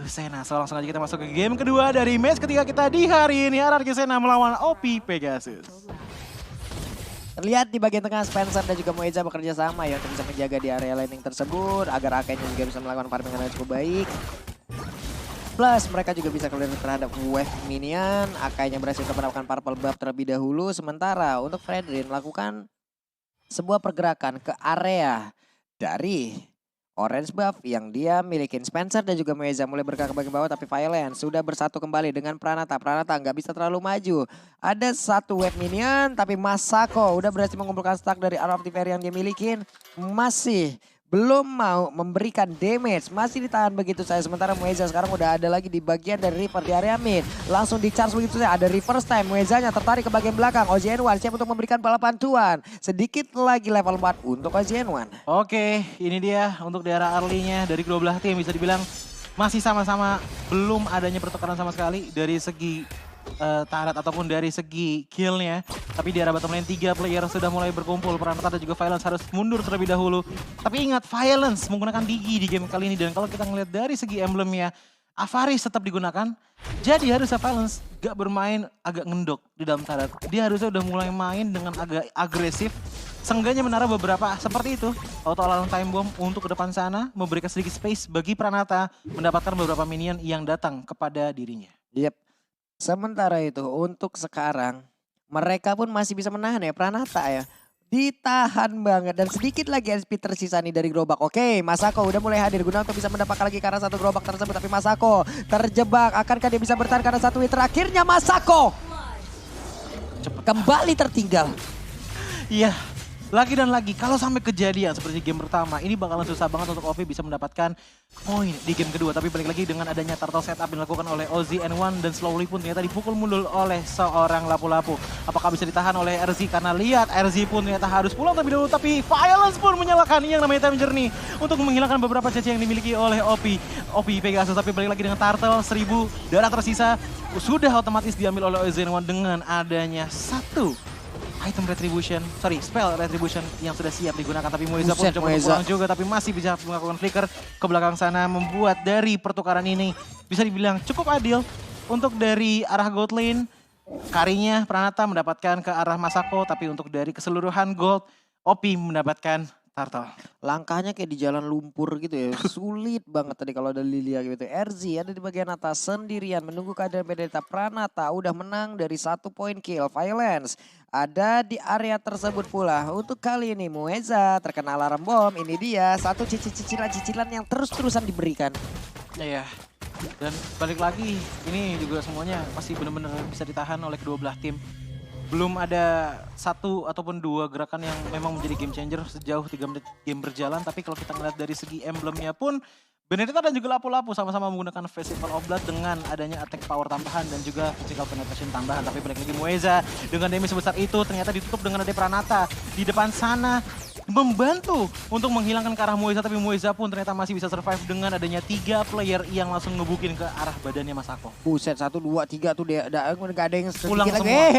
Sena. So langsung aja kita masuk ke game kedua dari match ketiga kita di hari ini. RRQ Sena melawan OP Pegasus. Terlihat di bagian tengah Spencer dan juga Moeza bekerja sama ya untuk bisa menjaga di area laning tersebut agar Akainya juga bisa melakukan farming yang cukup baik. Plus mereka juga bisa clear terhadap wave minion. Akainya berhasil mendapatkan purple buff terlebih dahulu. Sementara untuk Fredrin melakukan sebuah pergerakan ke area dari orange buff yang dia milikin. Spencer dan juga Moeza mulai bergerak ke bagian bawah, tapi Violence sudah bersatu kembali dengan Pranata. Pranata nggak bisa terlalu maju. Ada satu wave minion, tapi Masako udah berhasil mengumpulkan stack dari Art of the Fairy yang dia milikin. Masih belum mau memberikan damage, masih ditahan begitu saja. Sementara Moeza sekarang udah ada lagi di bagian dari Reaper di area mid. Langsung di charge begitu saja, ada reverse time. Moezanya tertarik ke bagian belakang. OZN1 siap untuk memberikan bala bantuan. Sedikit lagi level 4 untuk OZN1. Oke, ini dia untuk daerah early-nya dari kedua belah tim. Bisa dibilang masih sama-sama belum adanya pertukaran sama sekali dari segi turret ataupun dari segi kill-nya. Tapi di arah bottom lane 3 player sudah mulai berkumpul. Pranata dan juga Violence harus mundur terlebih dahulu. Tapi ingat, Violence menggunakan Digi di game kali ini. Dan kalau kita ngeliat dari segi emblemnya, Avaris tetap digunakan. Jadi harusnya Violence gak bermain agak ngendok di dalam turret. Dia harusnya udah mulai main dengan agak agresif. Seenggaknya menaruh beberapa seperti itu. Auto alarm time bomb untuk ke depan sana. Memberikan sedikit space bagi Pranata mendapatkan beberapa minion yang datang kepada dirinya. Yep. Sementara itu untuk sekarang mereka pun masih bisa menahan ya Pranata ya. Ditahan banget dan sedikit lagi SP tersisa nih dari gerobak. Oke, Masako udah mulai hadir guna untuk bisa mendapatkan lagi karena satu gerobak tersebut. Tapi Masako terjebak. Akankah dia bisa bertahan karena satu hit terakhirnya Masako kembali tertinggal. Iya, lagi dan lagi. Kalau sampai kejadian seperti game pertama, ini bakalan susah banget untuk OP bisa mendapatkan poin di game kedua. Tapi balik lagi dengan adanya turtle setup yang dilakukan oleh OZN1 dan slowly pun ternyata dipukul mundur oleh seorang lapu-lapu. Apakah bisa ditahan oleh RZ? Karena lihat RZ pun ternyata harus pulang terlebih dahulu. Tapi Violence pun menyalakan yang namanya time journey untuk menghilangkan beberapa CC yang dimiliki oleh OP Pegasus. Tapi balik lagi dengan turtle 1000 darah tersisa sudah otomatis diambil oleh OZN1 dengan adanya satu item retribution, spell retribution yang sudah siap digunakan. Tapi Moeza pun coba pulang juga, tapi masih bisa melakukan flicker ke belakang sana. Membuat dari pertukaran ini bisa dibilang cukup adil untuk dari arah gold lane. Karinya Pranata mendapatkan ke arah Masako, tapi untuk dari keseluruhan gold, OP mendapatkan turtle. Langkahnya kayak di jalan lumpur gitu ya. Sulit banget tadi kalau ada Lilia gitu. RZ ada di bagian atas sendirian menunggu keadaan beda. Pranata udah menang dari 1 poin kill. Violence ada di area tersebut pula. Untuk kali ini Moeza terkena alarm bom. Ini dia satu cicilan-cicilan yang terus-terusan diberikan. Iya. Dan balik lagi, ini juga semuanya masih benar-benar bisa ditahan oleh kedua belah tim. Belum ada satu ataupun dua gerakan yang memang menjadi game changer sejauh 3 menit game berjalan. Tapi kalau kita melihat dari segi emblemnya pun, Benedetta dan juga Lapu-Lapu sama-sama menggunakan Festival of Blood dengan adanya attack power tambahan dan juga physical penetration tambahan. Tapi balik lagi Moeza dengan damage sebesar itu ternyata ditutup dengan ada Pranata di depan sana. Membantu untuk menghilangkan ke arah Moeza, tapi Moeza pun ternyata masih bisa survive dengan adanya 3 player yang langsung ngebukin ke arah badannya Masako. Buset, 1, 2, 3 tuh dia gak ada yang pulang lagi. semua.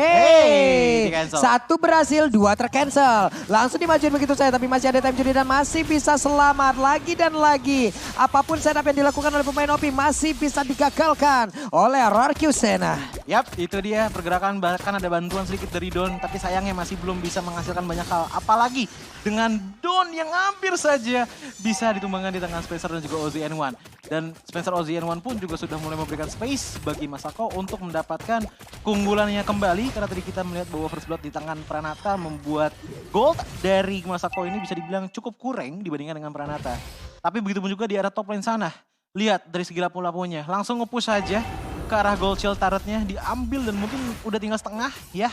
Satu berhasil, 2 tercancel. Langsung dimajuin begitu saja, tapi masih ada time journey dan masih bisa selamat lagi dan lagi. Apapun setup yang dilakukan oleh pemain OP masih bisa digagalkan oleh RRQ Sena. Yap, itu dia pergerakan, bahkan ada bantuan sedikit dari Don, tapi sayangnya masih belum bisa menghasilkan banyak hal. Apalagi dengan Don yang hampir saja bisa ditumbangkan di tangan Spencer dan juga OZN1. Dan Spencer OZN1 pun juga sudah mulai memberikan space bagi Masako untuk mendapatkan keunggulannya kembali. Karena tadi kita melihat bahwa First Blood di tangan Pranata membuat gold dari Masako ini bisa dibilang cukup kurang dibandingkan dengan Pranata. Tapi begitu pun juga di arah top lane sana. Lihat dari segi lapu-lapunya, langsung nge-push saja ke arah gold shield turretnya, diambil dan mungkin udah tinggal setengah ya.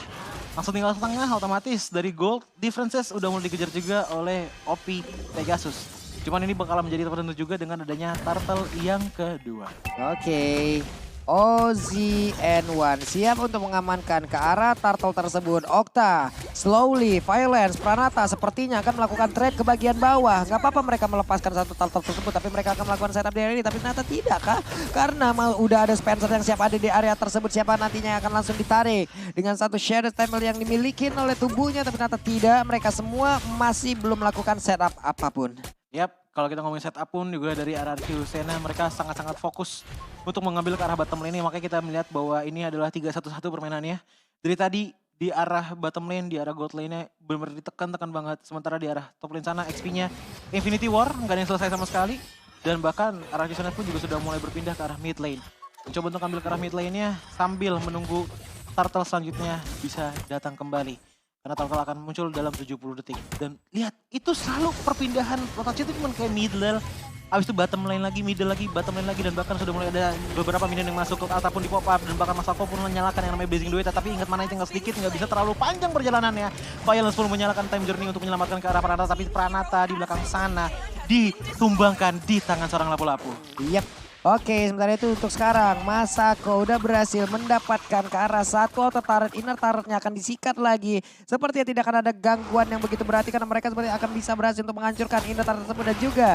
Langsung tinggal setengah otomatis dari gold. Differences udah mulai dikejar juga oleh OP Pegasus. Cuman ini bakal menjadi tertentu juga dengan adanya turtle yang kedua. Oke. OZN1 siap untuk mengamankan ke arah turtle tersebut. Okta, slowly, Violence, Pranata sepertinya akan melakukan trade ke bagian bawah. Gak apa-apa mereka melepaskan satu turtle tersebut, tapi mereka akan melakukan setup di area ini. Tapi ternyata tidak kah? Karena udah ada Spencer yang siap ada di area tersebut. Siapa nantinya yang akan langsung ditarik dengan satu Shadow Temple yang dimiliki oleh tubuhnya. Tapi ternyata tidak, mereka semua masih belum melakukan setup apapun. Yap, Kalau kita ngomongin setup pun juga dari RRQ Sena, mereka sangat-sangat fokus untuk mengambil ke arah bottom lane ini. Makanya kita melihat bahwa ini adalah 3-1-1 permainannya. Dari tadi di arah bottom lane, di arah gold lane-nya benar-benar ditekan-tekan banget. Sementara di arah top lane sana XP-nya Infinity War, nggak ada yang selesai sama sekali. Dan bahkan RRQ Sena pun juga sudah mulai berpindah ke arah mid lane. Mencoba untuk ambil ke arah mid lane-nya sambil menunggu turtle selanjutnya bisa datang kembali. Karena turtle akan muncul dalam 70 detik. Dan lihat, itu selalu perpindahan rotasi itu cuma kayak mid lane. Abis itu bottom lane lagi, middle lagi, bottom lane lagi. Dan bahkan sudah mulai ada beberapa minion yang masuk ataupun di pop up. Dan bahkan Mas Ako pun menyalakan yang namanya Blazing Duet. Tapi ingat mana tinggal sedikit, nggak bisa terlalu panjang perjalanannya. Violence pun menyalakan time journey untuk menyelamatkan ke arah Pranata. Tapi Pranata di belakang sana ditumbangkan di tangan seorang lapu-lapu. Yap. Oke, sementara itu untuk sekarang Masako udah berhasil mendapatkan ke arah satu auto turret, inner turretnya akan disikat lagi. Sepertinya tidak akan ada gangguan yang begitu berarti karena mereka sepertinya akan bisa berhasil untuk menghancurkan inner turret tersebut. Dan juga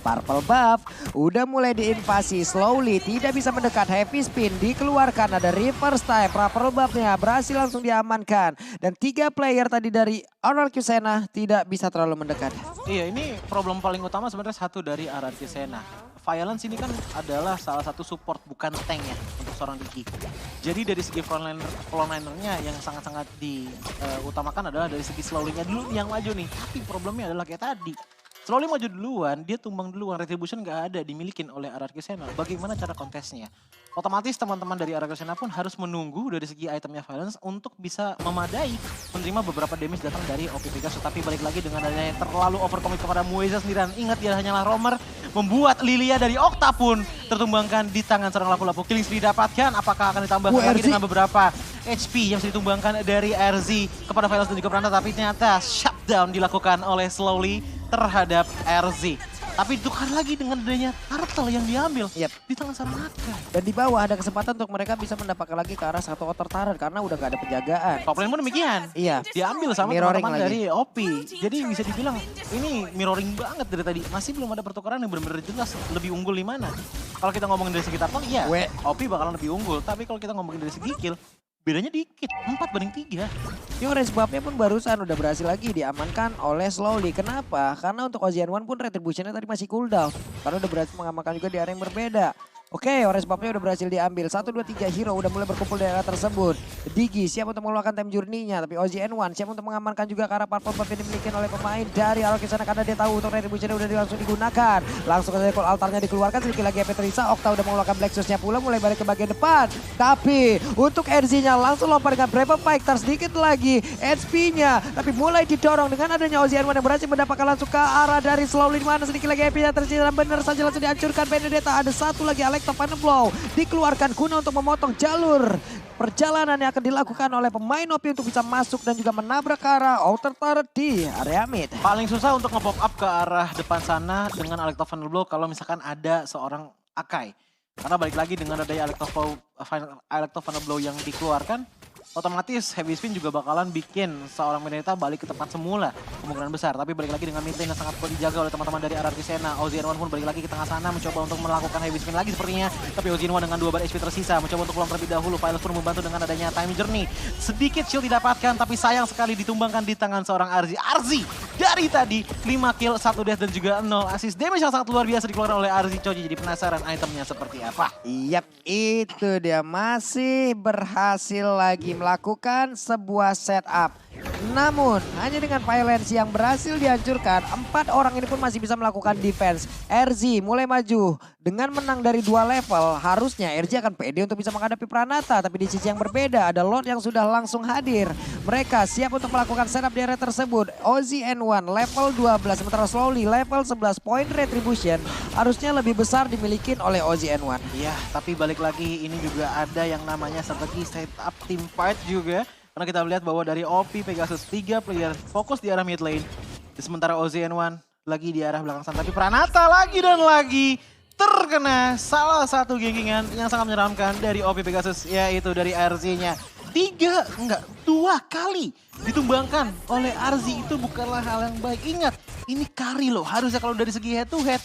Purple buff udah mulai diinvasi slowly, tidak bisa mendekat. Heavy spin dikeluarkan, ada reverse time. Purple buffnya berhasil langsung diamankan. Dan 3 player tadi dari RRQ Sena tidak bisa terlalu mendekat. Iya, ini problem paling utama sebenarnya satu dari RRQ Sena. Violence ini kan adalah salah satu support, bukan tank ya untuk seorang Diki. Jadi dari segi frontlinernya yang sangat-sangat diutamakan adalah dari segi slowly-nya dulu yang maju nih. Tapi problemnya adalah kayak tadi. Slowly maju duluan, dia tumbang duluan, retribution nggak ada dimilikin oleh RRQ Sena. Bagaimana cara kontesnya? Otomatis teman-teman dari RRQ Sena pun harus menunggu dari segi itemnya Violence untuk bisa memadai menerima beberapa damage datang dari OP Pegasus. Tapi balik lagi dengan adanya yang terlalu overcommit kepada Mueza sendirian. Ingat dia hanyalah roamer, membuat Lilia dari Okta pun tertumbangkan di tangan seorang lapu-lapu. Killing spree didapatkan, apakah akan ditambahkan lagi dengan beberapa HP yang bisa ditumbangkan dari RZ kepada Violence dan juga Pranata. Tapi ternyata shutdown dilakukan oleh Slowly terhadap RZ. Tapi tukar lagi dengan adanya turtle yang diambil di tangan seorang Akai. Dan di bawah ada kesempatan untuk mereka bisa mendapatkan lagi ke arah satu outer turret karena udah gak ada penjagaan. Top lane pun demikian. Iya. Diambil sama Mirroring teman-teman lagi. dari OP. Jadi bisa dibilang ini mirroring banget dari tadi. Masih belum ada pertukaran yang benar-benar jelas lebih unggul di mana. Kalau kita ngomongin dari segi turtle, iya OP bakalan lebih unggul. Tapi kalau kita ngomongin dari segi kill, bedanya dikit, 4-3. Yung orange buff-nya pun barusan udah berhasil lagi diamankan oleh Slowly. Kenapa? Karena untuk Ocean One pun retribution-nya tadi masih cooldown. Karena udah berhasil mengamankan juga di area yang berbeda. Oke, orange buff-nya udah berhasil diambil. 1, 2, 3 hero udah mulai berkumpul di area tersebut. Digi siap untuk mengeluarkan time journey-nya. Tapi OZN1 siap untuk mengamankan juga ke arah purple buff yang dimiliki oleh pemain dari RRQ Sena. Karena dia tahu untuk retribution-nya udah langsung digunakan. Langsung saja call altarnya dikeluarkan. Sedikit lagi HP Teresa. Okta udah mengeluarkan Black Shoes-nya pula. Mulai balik ke bagian depan. Tapi untuk RZ-nya langsung lompat dengan Brave Fighter. Sedikit lagi HP-nya. Tapi mulai didorong dengan adanya OZN1 yang berhasil mendapatkan langsung ke arah dari Slowly. Dimana sedikit lagi HP-nya tersisa. Benar saja langsung dihancurkan Benedetta. Ada satu lagi Alex Final Blow dikeluarkan guna untuk memotong jalur perjalanan yang akan dilakukan oleh pemain OP untuk bisa masuk dan juga menabrak ke arah outer turret di area mid. Paling susah untuk nge-pop up ke arah depan sana dengan Alecto Final Blow kalau misalkan ada seorang Akai. Karena balik lagi dengan adanya Alecto Final Blow yang dikeluarkan, otomatis Heavy Spin juga bakalan bikin seorang Benedetta balik ke tempat semula. Kemungkinan besar, tapi balik lagi dengan mid lane yang sangat dijaga oleh teman-teman dari RRQ Sena. OZN1 pun balik lagi ke tengah sana mencoba untuk melakukan Heavy Spin lagi sepertinya. Tapi OZN1 dengan 2 bar HP tersisa mencoba untuk pulang terlebih dahulu. Violence pun membantu dengan adanya time journey. Sedikit shield didapatkan tapi sayang sekali ditumbangkan di tangan seorang RZ. RZ dari tadi 5 kill, 1 death dan juga 0 assist. Damage yang sangat luar biasa dikeluarkan oleh RZ. Coji jadi penasaran itemnya seperti apa. Yap, itu dia masih berhasil lagi melakukan sebuah setup. Namun hanya dengan violence yang berhasil dihancurkan, 4 orang ini pun masih bisa melakukan defense. RZ mulai maju dengan menang dari 2 level. Harusnya RZ akan pede untuk bisa menghadapi Pranata. Tapi di sisi yang berbeda ada Lord yang sudah langsung hadir. Mereka siap untuk melakukan setup di area tersebut. OZN1 level 12 sementara Slowly level 11. Point retribution harusnya lebih besar dimiliki oleh OZN1. Iya, tapi balik lagi ini juga ada yang namanya strategi setup team fight juga. Karena kita melihat bahwa dari OP Pegasus 3 player fokus di arah mid lane. Sementara OZN1 lagi di arah belakang sana. Tapi Pranata lagi dan lagi terkena salah satu genggingan yang sangat menyeramkan dari OP Pegasus. Yaitu dari RZ-nya. 2 kali ditumbangkan oleh RZ itu bukanlah hal yang baik. Ingat, ini carry loh. Harusnya kalau dari segi head to head.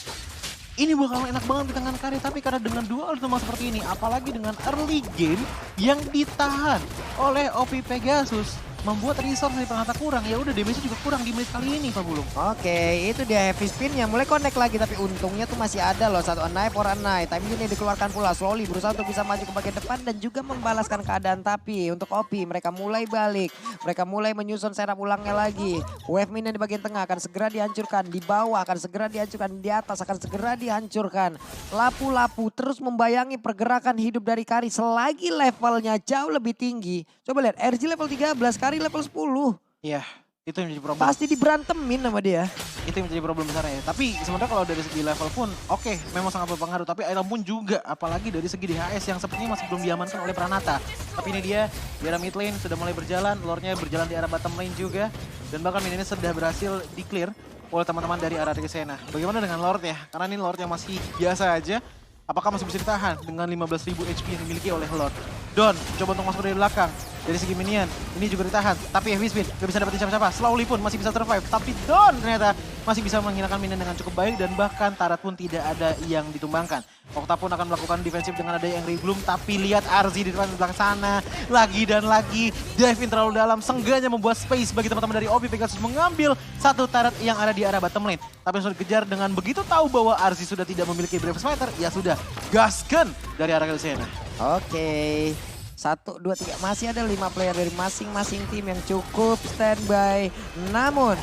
Ini bakal enak banget di tangan carry, tapi karena dengan 2 ultimate seperti ini, apalagi dengan early game yang ditahan oleh OP Pegasus, membuat resource dari Pranata kurang. Ya udah damage juga kurang di menit kali ini Pak Bulung. Oke, itu dia heavy spinnya. Mulai connect lagi, tapi untungnya tuh masih ada loh. Satu knife or a knife. Time ini dikeluarkan pula. Slowly berusaha untuk bisa maju ke bagian depan dan juga membalaskan keadaan. Tapi untuk OP, mereka mulai balik. Mereka mulai menyusun setup ulangnya lagi. Wave minion di bagian tengah akan segera dihancurkan. Di bawah akan segera dihancurkan. Di atas akan segera dihancurkan. Lapu-lapu terus membayangi pergerakan hidup dari Kari. Selagi levelnya jauh lebih tinggi. Coba lihat, RG level 13, Kari level 10. Iya, itu yang menjadi problem. Pasti diberantemin sama dia. Itu yang menjadi problem besar ya. Tapi sebenarnya kalau dari segi level pun oke, memang sangat berpengaruh. Tapi item pun juga, apalagi dari segi DHS yang sepertinya masih belum diamankan oleh Pranata. Tapi ini dia, di arah mid lane sudah mulai berjalan, lore-nya berjalan di arah bottom lane juga. Dan bahkan ini sudah berhasil di-clear oleh teman-teman dari arah Sena. Bagaimana dengan Lord-nya? Karena ini Lord yang masih biasa aja. Apakah masih bisa ditahan dengan 15.000 HP yang dimiliki oleh Lord? Don coba untuk masuk dari belakang. Dari segi minion, ini juga ditahan. Tapi heavy spin, gak bisa dapetin siapa-siapa. Slowly pun masih bisa survive. Tapi Don ternyata masih bisa menghilangkan minion dengan cukup baik. Dan bahkan Tarat pun tidak ada yang ditumbangkan. Okta pun akan melakukan defensif dengan ada yang Bloom. Tapi lihat Arzi di depan belakang sana. Lagi dan lagi dive in terlalu dalam. Sengganya membuat space bagi teman-teman dari OP Pegasus mengambil satu Tarat yang ada di arah bottom lane. Tapi sudah dikejar dengan begitu tahu bahwa Arzi sudah tidak memiliki Brave Smiter. Ya sudah, gaskan dari arah Sena. Oke. 1, 2, 3. Masih ada 5 player dari masing-masing tim yang cukup standby. Namun,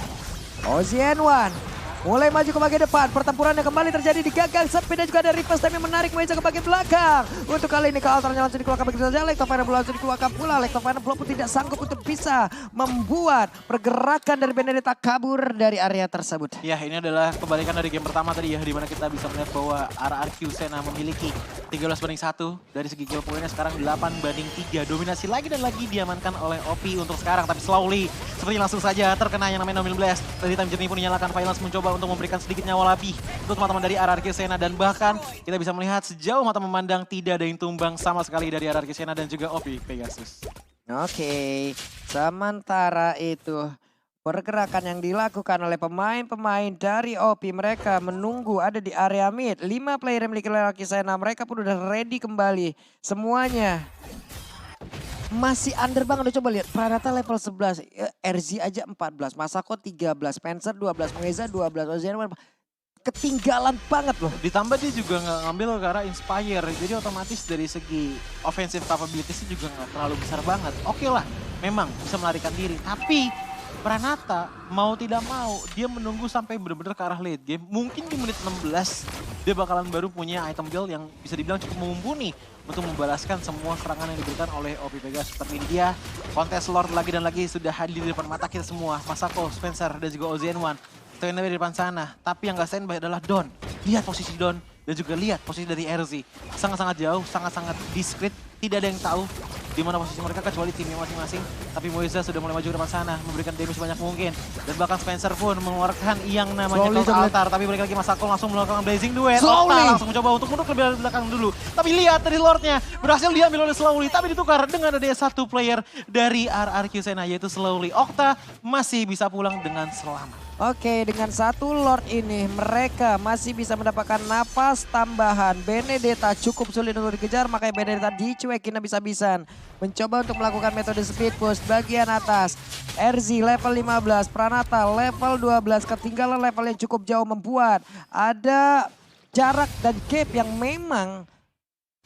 OZN1 mulai maju ke bagian depan. Pertempurannya kembali terjadi di gagang sepi dan juga ada reverse time yang menarik Moeza ke bagian belakang. Untuk kali ini Altarnya langsung dikeluarkan begitu saja. Lectovine langsung dikeluarkan pula. Lectovine pun tidak sanggup untuk bisa membuat pergerakan dari Benedetta kabur dari area tersebut. Ya, ini adalah kebalikan dari game pertama tadi ya, di mana kita bisa melihat bahwa RRQ Sena memiliki 13-1 dari segi kill poinnya sekarang 8-3. Dominasi lagi dan lagi diamankan oleh OP untuk sekarang, tapi slowly seperti langsung saja terkena yang namanya Nomin Blast. Dari Time Journey pun dinyalakan, Violence mencoba untuk memberikan sedikit nyawa lebih untuk teman-teman dari RRQ Sena, dan bahkan kita bisa melihat sejauh mata memandang tidak ada yang tumbang sama sekali dari RRQ Sena dan juga OP Pegasus. Oke, sementara itu pergerakan yang dilakukan oleh pemain-pemain dari OP, mereka menunggu ada di area mid. 5 player yang memiliki RRQ Sena, mereka pun udah ready kembali. Semuanya masih under banget. Udah coba lihat, Pranata level 11, RZ aja 14, Masako 13, Spencer 12, Moeza 12, Ozian ketinggalan banget loh. Ditambah dia juga nggak ngambil ke arah Inspire, jadi otomatis dari segi offensive capabilities juga nggak terlalu besar banget. Oke lah, memang bisa melarikan diri, tapi Pranata mau tidak mau dia menunggu sampai benar-benar ke arah late game. Mungkin di menit 16 dia bakalan baru punya item build yang bisa dibilang cukup mumpuni untuk membalaskan semua serangan yang diberikan oleh OP Pegasus. Seperti ini dia, kontes Lord lagi dan lagi sudah hadir di depan mata kita semua. Masako, Spencer, dan juga OZN1 standby di depan sana. Tapi yang gak standby adalah Don. Lihat posisi Don dan juga lihat posisi dari RZ. Sangat-sangat jauh, sangat-sangat diskret. Tidak ada yang tahu di mana posisi mereka kecuali timnya masing-masing. Tapi Moeza sudah mulai maju ke depan sana, memberikan damage sebanyak mungkin. Dan bahkan Spencer pun mengeluarkan yang namanya Cloud Altar. Tapi balik lagi Masako langsung melakukan Blazing Duet. Okta langsung mencoba untuk mundur lebih belakang dulu. Tapi lihat dari Lordnya berhasil diambil oleh Slowly. Tapi ditukar dengan ada satu player dari RRQ Sena, yaitu Slowly. Okta masih bisa pulang dengan selamat. Oke, dengan satu Lord ini mereka masih bisa mendapatkan napas tambahan. Benedetta cukup sulit untuk dikejar, makanya Benedetta dicuekin habis-habisan. Mencoba untuk melakukan metode speed push bagian atas. RZ level 15, Pranata level 12, ketinggalan level yang cukup jauh membuat ada jarak dan gap yang memang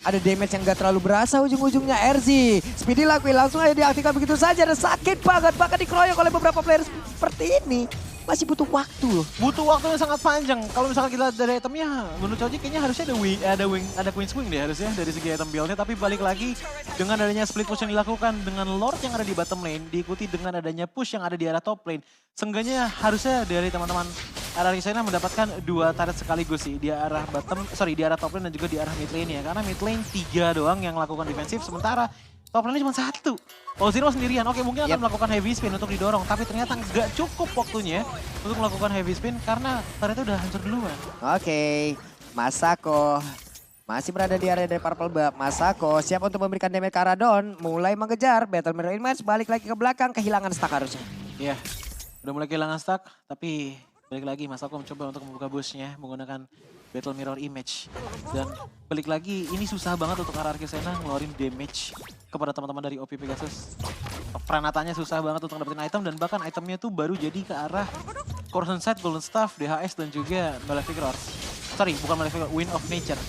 ada damage yang gak terlalu berasa ujung-ujungnya. RZ Speedy lakuin langsung aja diaktifkan begitu saja dan sakit banget. Bahkan dikeroyok oleh beberapa player seperti ini. Masih butuh waktu loh. Butuh waktu yang sangat panjang. Kalau misalkan kita dari itemnya, menurut Choji kayaknya harusnya ada Queen's Wing deh harusnya dari segi item build-nya. Tapi balik lagi dengan adanya split push yang dilakukan dengan Lord yang ada di bottom lane, diikuti dengan adanya push yang ada di arah top lane. Seenggaknya harusnya dari teman-teman RRQ Sena mendapatkan 2 turret sekaligus sih di arah di arah top lane dan juga di arah mid lane ya. Karena mid lane 3 doang yang lakukan defensif, sementara top lane cuma 1. Ozino sendirian, oke mungkin akan melakukan heavy spin untuk didorong, tapi ternyata nggak cukup waktunya untuk melakukan heavy spin karena turretnya udah hancur duluan. Oke, Masako masih berada di area dari Purple Buff. Masako siap untuk memberikan damage ke arah Don, mulai mengejar Battle Mirror Image, balik lagi ke belakang, kehilangan stack harusnya. Iya, udah mulai kehilangan stack, tapi balik lagi Masako mencoba untuk membuka bush-nya menggunakan Battle Mirror Image. Dan balik lagi, ini susah banget untuk RRQ Sena ngeluarin damage kepada teman-teman dari OP Pegasus. Pranatanya susah banget untuk dapetin item dan bahkan itemnya tuh baru jadi ke arah Corson Side, Golden Staff, DHS dan juga Malefic Roar. Sorry, bukan Malefic Roar, Wind of Nature.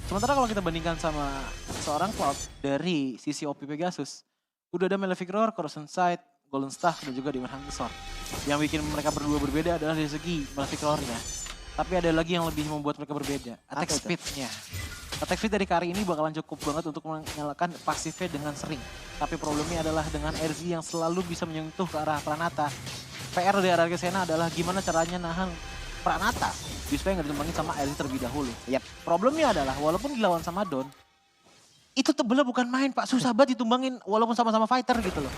Sementara kalau kita bandingkan sama seorang Cloud dari sisi OP Pegasus, udah ada Malefic Roar, Corson Side, Golden Staff dan juga Demon Hunter Sword. Yang bikin mereka berdua berbeda adalah dari segi Malefic Roar-nya. Tapi ada lagi yang lebih membuat mereka berbeda, attack speed-nya. Attack speed dari Kari ini bakalan cukup banget untuk menyalakan pasifnya dengan sering. Tapi problemnya adalah dengan RZ yang selalu bisa menyentuh ke arah Pranata. PR dari arah Sena adalah gimana caranya nahan Pranata supaya nggak ditumbangin sama RZ terlebih dahulu. Yap. Problemnya adalah walaupun dilawan sama Don, itu tebelnya bukan main Pak, susah banget ditumbangin walaupun sama-sama fighter gitu loh.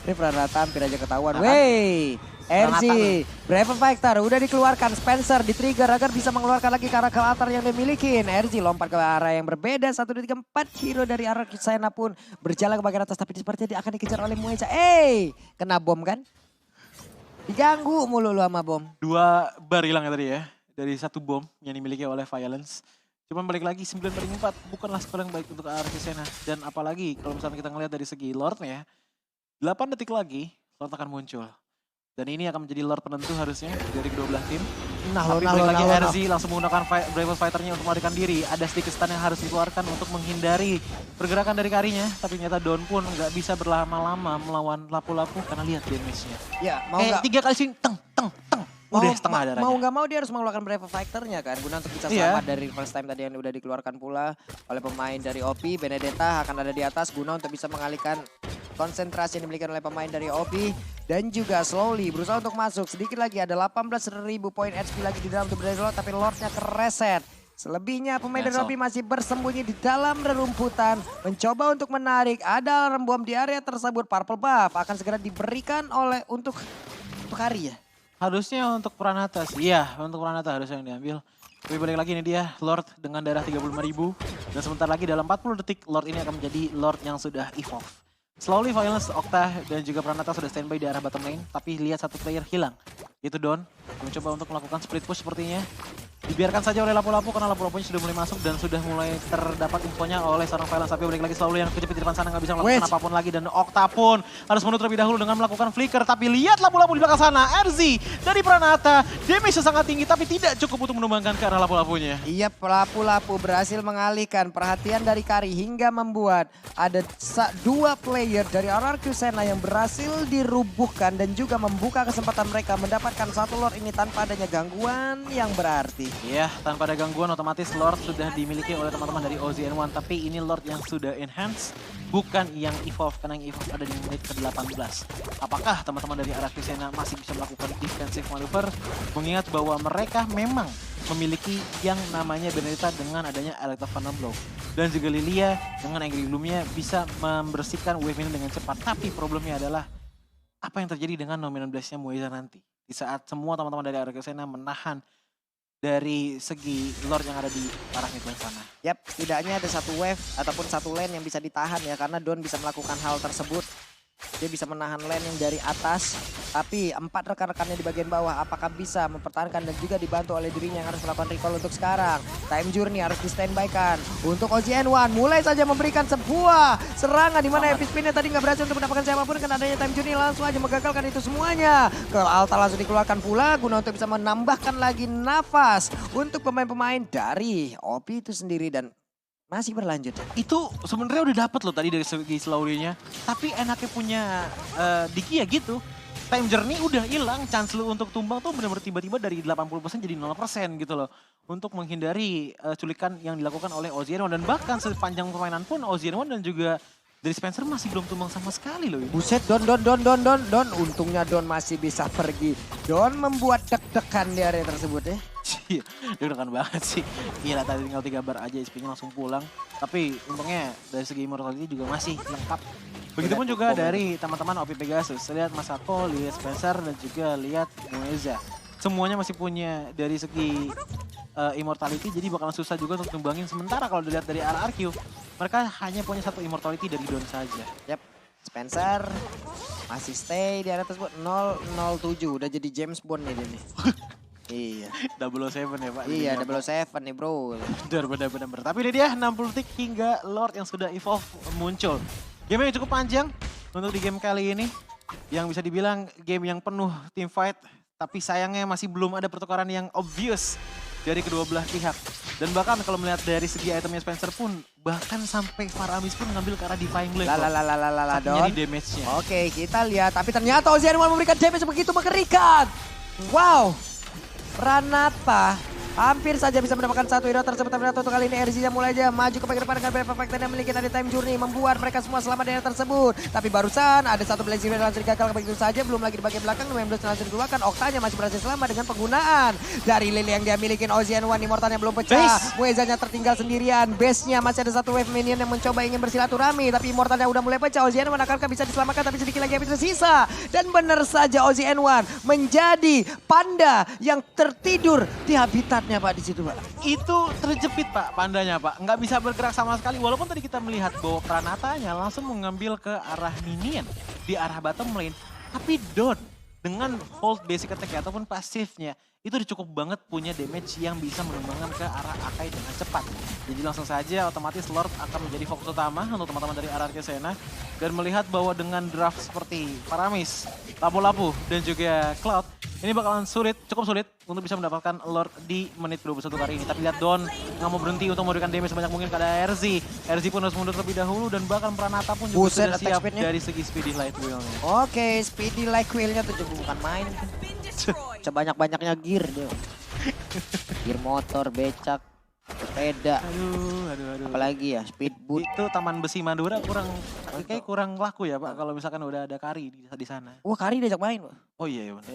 Ini Pranata hampir aja ketahuan. Nah, Wey, RZ, Pranata. Brave Fighter udah dikeluarkan. Spencer di-trigger agar bisa mengeluarkan lagi karakter altar yang dimiliki. RZ lompat ke arah yang berbeda. 1, 2, 3, 4 hero dari arah Sena pun berjalan ke bagian atas. Tapi sepertinya dia akan dikejar oleh Mueza. Kena bom kan? Diganggu mulu lu sama bom. 2 bar hilang ya tadi ya. Dari 1 bom yang dimiliki oleh Violence. Cuman balik lagi 9 banding 4 bukanlah skor yang baik untuk arah Sena. Dan apalagi kalau misalnya kita ngelihat dari segi Lord-nya, 8 detik lagi Lord akan muncul. Dan ini akan menjadi Lord penentu harusnya dari kedua belah tim. Tapi balik lagi RZ langsung menggunakan Brave Fighter-nya untuk melarikan diri. Ada sedikit stun yang harus dikeluarkan untuk menghindari pergerakan dari Karinya. Tapi ternyata Don pun nggak bisa berlama-lama melawan lapu-lapu karena lihat damage-nya. Ya, mau kayak 3 kali swing, teng. Udah setengah darahnya. Mau nggak mau dia harus mengeluarkan Brave Fighter-nya kan. Guna untuk bisa selamat dari first time tadi yang udah dikeluarkan pula oleh pemain dari OP. Benedetta akan ada di atas guna untuk bisa mengalihkan konsentrasi yang dimiliki oleh pemain dari OP. Dan juga Slowly berusaha untuk masuk. Sedikit lagi ada 18.000 poin HP lagi di dalam tubuh dari Lord. Tapi Lordnya kereset. Selebihnya pemain dari OP masih bersembunyi di dalam rerumputan. Mencoba untuk menarik. Ada rembom di area tersebut. Purple buff akan segera diberikan oleh untuk Kari ya. Harusnya untuk Pranata sih. Iya, untuk Pranata harusnya yang diambil. Tapi balik lagi ini dia Lord dengan darah 35.000. Dan sebentar lagi dalam 40 detik Lord ini akan menjadi Lord yang sudah evolve. Slowly Violence, Octa dan juga Pranata sudah standby di arah bottom lane. Tapi lihat satu player hilang. Itu Don. Mencoba untuk melakukan split push sepertinya. Dibiarkan saja oleh lapu-lapu karena lapu-lapunya sudah mulai masuk dan sudah mulai terdapat infonya oleh seorang Violence. Tapi balik lagi Slowly yang kejepit di depan sana nggak bisa melakukan apapun lagi. Dan Octa pun harus menutup terlebih dahulu dengan melakukan flicker. Tapi lihat lapu-lapu di belakang sana. RZ dari Pranata. Damage sangat tinggi tapi tidak cukup untuk menumbangkan ke arah lapu-lapunya. Iya, lapu-lapu berhasil mengalihkan perhatian dari Kari hingga membuat ada 2 player dari RRQ Sena yang berhasil dirubuhkan dan juga membuka kesempatan mereka mendapatkan 1 Lord ini tanpa adanya gangguan yang berarti. Iya, tanpa ada gangguan otomatis Lord sudah dimiliki oleh teman-teman dari OZN1. Tapi ini Lord yang sudah enhance, bukan yang evolve. Karena yang evolve ada di menit ke-18. Apakah teman-teman dari RRQ Sena masih bisa melakukan defensive maneuver? Mengingat bahwa mereka memang memiliki yang namanya Benedetta dengan adanya Elect of Phantom Blow. Dan juga Lilia dengan Angry Gloom-nya bisa membersihkan wave ini dengan cepat. Tapi problemnya adalah apa yang terjadi dengan Nominal Blast-nya Mueza nanti. Di saat semua teman-teman dari RRQ Sena menahan dari segi Lord yang ada di arah midlane sana. Yap, setidaknya ada 1 wave ataupun 1 lane yang bisa ditahan ya. Karena Don bisa melakukan hal tersebut. Dia bisa menahan lane yang dari atas. Tapi 4 rekan-rekannya di bagian bawah apakah bisa mempertahankan dan juga dibantu oleh dirinya yang harus melakukan recall untuk sekarang. Time Journey harus di standby-kan. Untuk OZN1 mulai saja memberikan sebuah serangan di mana Epic Spin-nya tadi nggak berhasil untuk mendapatkan siapapun karena adanya Time Journey langsung aja menggagalkan itu semuanya. Ke Alta langsung dikeluarkan pula guna untuk bisa menambahkan lagi nafas untuk pemain-pemain dari OP itu sendiri dan masih berlanjut. Itu sebenarnya udah dapet loh tadi dari segi Slowly-nya. Tapi enaknya punya Diki ya gitu. Time Journey udah hilang, chance lu untuk tumbang tuh benar-benar tiba-tiba dari 80% jadi 0% gitu loh. Untuk menghindari culikan yang dilakukan oleh OZN1. Dan bahkan sepanjang permainan pun OZN1 dan juga dari Spencer masih belum tumbang sama sekali loh. Buset, Don. Untungnya Don masih bisa pergi. Don membuat deg-degan di area tersebut ya. Iya, deg-degan banget sih. Gila tadi tinggal 3 bar aja SP-nya langsung pulang. Tapi untungnya dari segi immortality juga masih lengkap. Begitupun juga dari teman-teman OP Pegasus. Lihat Masako, lihat Spencer dan juga lihat Mueza. Semuanya masih punya dari segi immortality jadi bakalan susah juga untuk numbangin. Sementara kalau dilihat dari RRQ, mereka hanya punya 1 immortality dari Don saja. Yap, Spencer masih stay di area tersebut 007. Udah jadi James Bond nih dia nih. Iya. 007 ya Pak. Iya, 007 nih bro. Benar. Tapi ini dia 60 detik hingga Lord yang sudah evolve muncul. Game yang cukup panjang. untuk di game kali ini. Yang bisa dibilang game yang penuh team fight. Tapi sayangnya masih belum ada pertukaran yang obvious dari kedua belah pihak. Dan bahkan kalau melihat dari segi itemnya Spencer pun, bahkan sampai Faramis pun ngambil ke arah Defying Blade. Don. Jadi damage-nya. Oke, kita lihat. Tapi ternyata Ozian1 memberikan damage begitu mengerikan. Wow. Pranata hampir saja bisa mendapatkan satu hero tersebut. Tapi untuk kali ini RZ-nya mulai aja maju ke bagian depan dengan Blade Perfect dan memiliki tadi time journey. Membuat mereka semua selamat dari hero tersebut. Tapi barusan ada satu Blazing Blade langsung digagal begitu saja. Belum lagi di bagian belakang, 12 langsung dikeluarkan. Oktanya masih berhasil selamat dengan penggunaan dari Lily yang dia miliki. Ozian1 Immortalnya belum pecah. Muezanya tertinggal sendirian. Base-nya masih ada satu wave minion yang mencoba ingin bersilaturahmi. Tapi Immortalnya udah mulai pecah. Ozian1 akankah bisa diselamatkan, tapi sedikit lagi habis tersisa. Dan benar saja Ozian1 menjadi panda yang tertidur di habitatnya Pak di situ Pak. Itu terjepit Pak pandanya Pak. Nggak bisa bergerak sama sekali. Walaupun tadi kita melihat bahwa Pranatanya langsung mengambil ke arah minion. Di arah bottom lane. Tapi Don dengan hold basic attack ataupun pasifnya. Itu udah cukup banget punya damage yang bisa menumbangkan ke arah Akai dengan cepat. Jadi langsung saja otomatis Lord akan menjadi fokus utama untuk teman-teman dari RRQ Sena. Dan melihat bahwa dengan draft seperti Paramis, Lapu-Lapu dan juga Cloud. Ini bakalan sulit, cukup sulit untuk bisa mendapatkan Lord di menit 21 kali ini. Tapi lihat Don nggak mau berhenti untuk memberikan damage sebanyak mungkin kepada RZ. RZ pun harus mundur terlebih dahulu dan bahkan Pranata pun juga sudah siap dari segi speedy light wheel-nya. Oke, speedy light wheel-nya tuh juga bukan main. Sebanyak-banyaknya gear dia. Gear motor, becak, sepeda. Aduh. Apalagi ya, speedboat. Itu Taman Besi Madura kayak kurang laku ya Pak kalau misalkan udah ada Kari di sana. Wah, Kari diajak main Pak. Oh iya benar.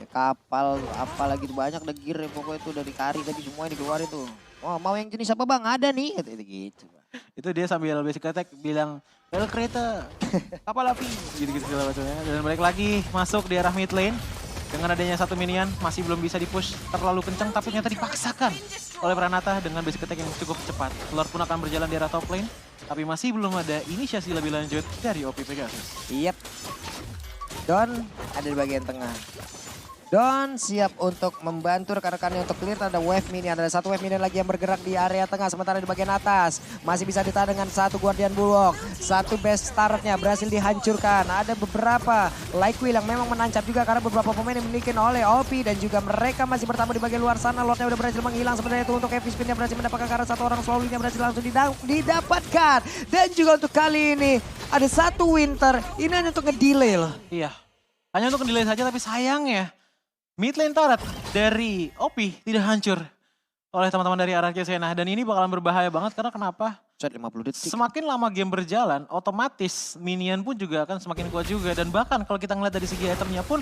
Kapal apalagi tuh banyak ada gear ya, pokoknya tuh dari Kari tadi semuanya dikeluarin tuh. Oh, mau yang jenis apa Bang? Ada nih gitu. Itu dia sambil basic attack bilang rel kereta, kapal api, gitu-gitu segala macamnya. Dan balik lagi masuk di arah mid lane. Dengan adanya satu minion masih belum bisa dipush terlalu kencang tapi ternyata dipaksakan oleh Pranata dengan basic attack yang cukup cepat. Lord pun akan berjalan di arah top lane tapi masih belum ada inisiasi lebih lanjut dari OP Pegasus. Yep. Don ada di bagian tengah. Don siap untuk membantu rekan-rekannya untuk clear. Ada wave minion, ada satu wave minion lagi yang bergerak di area tengah. Sementara di bagian atas masih bisa ditahan dengan satu Guardian Bulwark. Satu base startnya berhasil dihancurkan. Ada beberapa like wheel yang memang menancap juga karena beberapa pemain yang dimiliki oleh OP. Dan juga mereka masih bertamu di bagian luar sana. Lordnya udah berhasil menghilang. Sebenarnya itu untuk heavy spin yang berhasil mendapatkan karena satu orang slowly yang berhasil langsung didapatkan. Dan juga untuk kali ini ada satu winter. Ini hanya untuk ngedelay loh. Iya, hanya untuk ngedelay saja tapi sayangnya mid lane turret dari OP tidak hancur oleh teman-teman dari RRQ Sena. Dan ini bakalan berbahaya banget karena kenapa? 50 detik. Semakin lama game berjalan, otomatis minion pun juga akan semakin kuat juga. Dan bahkan kalau kita ngeliat dari segi itemnya pun,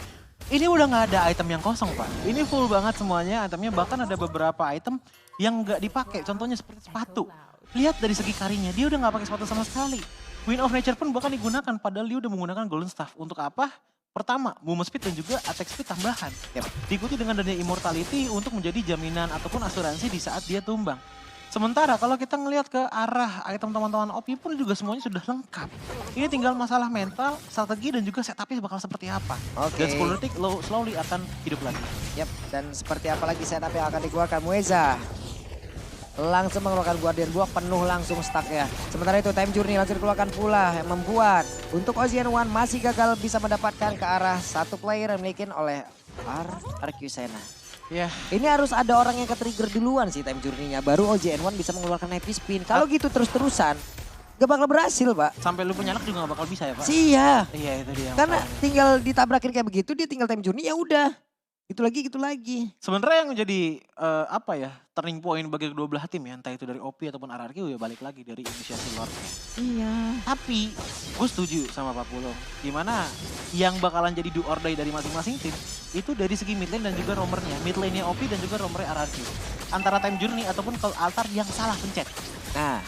ini udah nggak ada item yang kosong Pak. Ini full banget semuanya itemnya, bahkan ada beberapa item yang nggak dipakai. Contohnya seperti sepatu. Lihat dari segi karinya, dia udah nggak pakai sepatu sama sekali. Wind of Nature pun bahkan digunakan, padahal dia udah menggunakan Golden Staff. Untuk apa? Pertama, movement speed dan juga attack speed tambahan. Diikuti dengan dana immortality untuk menjadi jaminan ataupun asuransi di saat dia tumbang. Sementara kalau kita ngelihat ke arah item teman-teman OP pun juga semuanya sudah lengkap. Ini tinggal masalah mental, strategi dan juga setupnya bakal seperti apa. Dan 10 detik slowly akan hidup lagi. Yap, dan seperti apa lagi setup yang akan dikeluarkan Mueza. Langsung mengeluarkan Guardian Bulwark penuh langsung stuck ya. Sementara itu time journey langsung dikeluarkan pula yang membuat untuk Ozian1 masih gagal bisa mendapatkan ke arah satu player yang dimiliki oleh RRQ Sena. Ya. Ini harus ada orang yang ke-trigger duluan sih time journey-nya. Baru Ozian1 bisa mengeluarkan heavy spin. Kalau gitu terus-terusan gak bakal berhasil Pak. Sampai lu punya anak juga gak bakal bisa ya Pak? Iya. Iya itu dia. Karena tinggal ditabrakin kayak begitu dia tinggal time journey ya udah. Itu lagi. Sebenarnya yang menjadi turning point bagi kedua belah tim ya, entah itu dari OP ataupun RRQ ya balik lagi dari inisiasi Lord. Iya. Tapi gue setuju sama Pak Pulong, dimana yang bakalan jadi do or die dari masing-masing tim itu dari segi mid lane dan juga roamernya. Mid lane-nya OP dan juga roamernya RRQ. Antara time journey ataupun kalau altar yang salah pencet. Nah,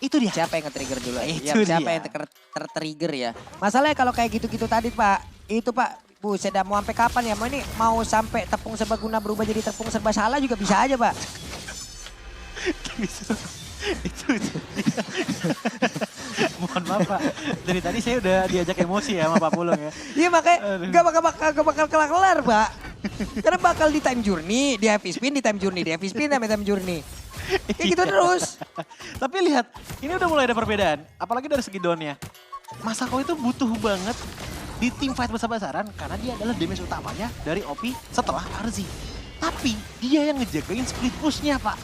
itu dia. Siapa yang nge-trigger dulu? dia. Siapa yang ter-trigger ya? Masalahnya kalau kayak gitu-gitu tadi Pak, itu Pak, buset dah mau sampai kapan ya? Mau sampai tepung serbaguna berubah jadi tepung serba salah juga bisa aja Pak. itu. Mohon maaf Pak, dari tadi saya udah diajak emosi ya sama Pak Pulung ya. Iya makanya gak bakal kelar-kelar Pak. Karena bakal di time journey, di heavy spin, di time journey, di heavy spin, di time journey. Kayak gitu terus. Tapi lihat, ini udah mulai ada perbedaan. Apalagi dari segi downnya. Masako itu butuh banget di tim fight besar-besaran karena dia adalah damage utamanya dari OP setelah RZ. Tapi dia yang ngejagain split push-nya, Pak.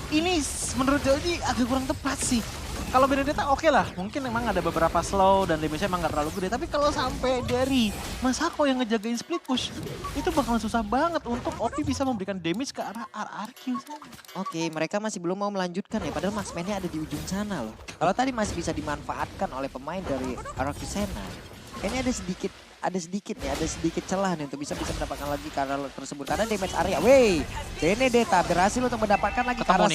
Ini menurut Joji agak kurang tepat sih. Kalau Benedetta oke lah, mungkin memang ada beberapa slow dan damage-nya emang gak terlalu gede. Tapi kalau sampai dari Masako yang ngejagain split push, itu bakalan susah banget untuk OP bisa memberikan damage ke arah RRQ sana. Oke, mereka masih belum mau melanjutkan ya, padahal marksman-nya ada di ujung sana loh. Kalau tadi masih bisa dimanfaatkan oleh pemain dari RRQ Sena, kayaknya ada sedikit celah nih untuk bisa mendapatkan lagi karena tersebut. Karena damage area, Benedetta berhasil untuk mendapatkan lagi karena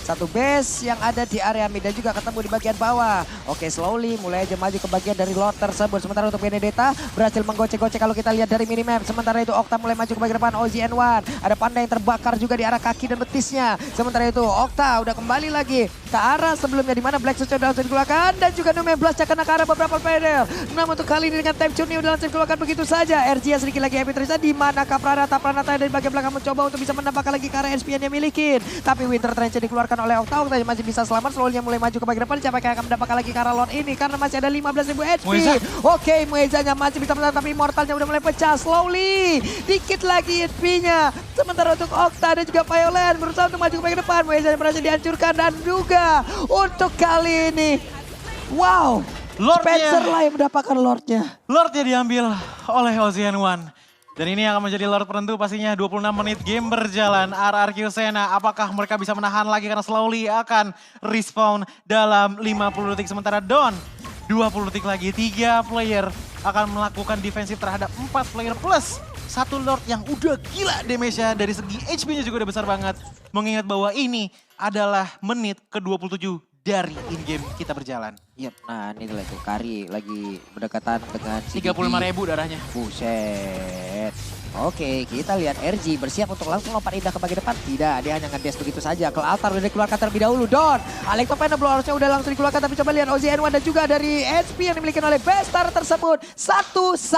satu base yang ada di area mid dan juga ketemu di bagian bawah. Oke, slowly mulai aja maju ke bagian dari Lord tersebut. Sementara untuk Benedetta berhasil menggocek-gocek kalau kita lihat dari minimap. Sementara itu Okta mulai maju ke bagian depan, OZN1. Ada Panda yang terbakar juga di arah kaki dan betisnya. Sementara itu Okta udah kembali lagi ke arah sebelumnya di mana Black Switch sudah langsung dikeluarkan dan juga Nume Blast kena ke arah beberapa player. Namun untuk kali ini dengan time tune udah langsung dikeluarkan begitu saja. RG sedikit lagi happy terisa di mana Pranata dari bagian belakang mencoba untuk bisa mendapatkan lagi ke arah SPN yang milikin. Tapi Winter Trench dikeluarkan oleh Okta. Okta masih bisa selamat, slowly mulai maju ke bagian depan. Siapa yang akan mendapatkan lagi ke arah Lord ini karena masih ada 15.000 HP. Oke, Muezanya masih bisa menang tapi Immortalnya udah mulai pecah. Slowly, dikit lagi HP-nya. Sementara untuk Okta dan juga Violet berusaha untuk maju ke bagian depan. Muezanya berhasil dihancurkan dan juga untuk kali ini, wow, Spencer lah yang mendapatkan Lordnya. Lordnya diambil oleh OZN1. Dan ini akan menjadi Lord penentu pastinya 26 menit game berjalan. RRQ Sena apakah mereka bisa menahan lagi karena slowly akan respawn dalam 50 detik. Sementara Don 20 detik lagi 3 player akan melakukan defensif terhadap 4 player plus satu Lord yang udah gila damage-nya. Dari segi HP-nya juga udah besar banget. Mengingat bahwa ini adalah menit ke-27 dari in-game kita berjalan. Yep, nah ini lah tuh Kari lagi berdekatan dengan 35.000 darahnya. Buset. Oke, kita lihat RG bersiap untuk langsung lompat indah ke bagian depan. Tidak, dia hanya ngedes begitu saja. Ke altar udah dikeluarkan terlebih dahulu. Don, Alex Penable harusnya udah langsung dikeluarkan. Tapi coba lihat OZN1 dan juga dari HP yang dimiliki oleh Bestar tersebut. 1-1.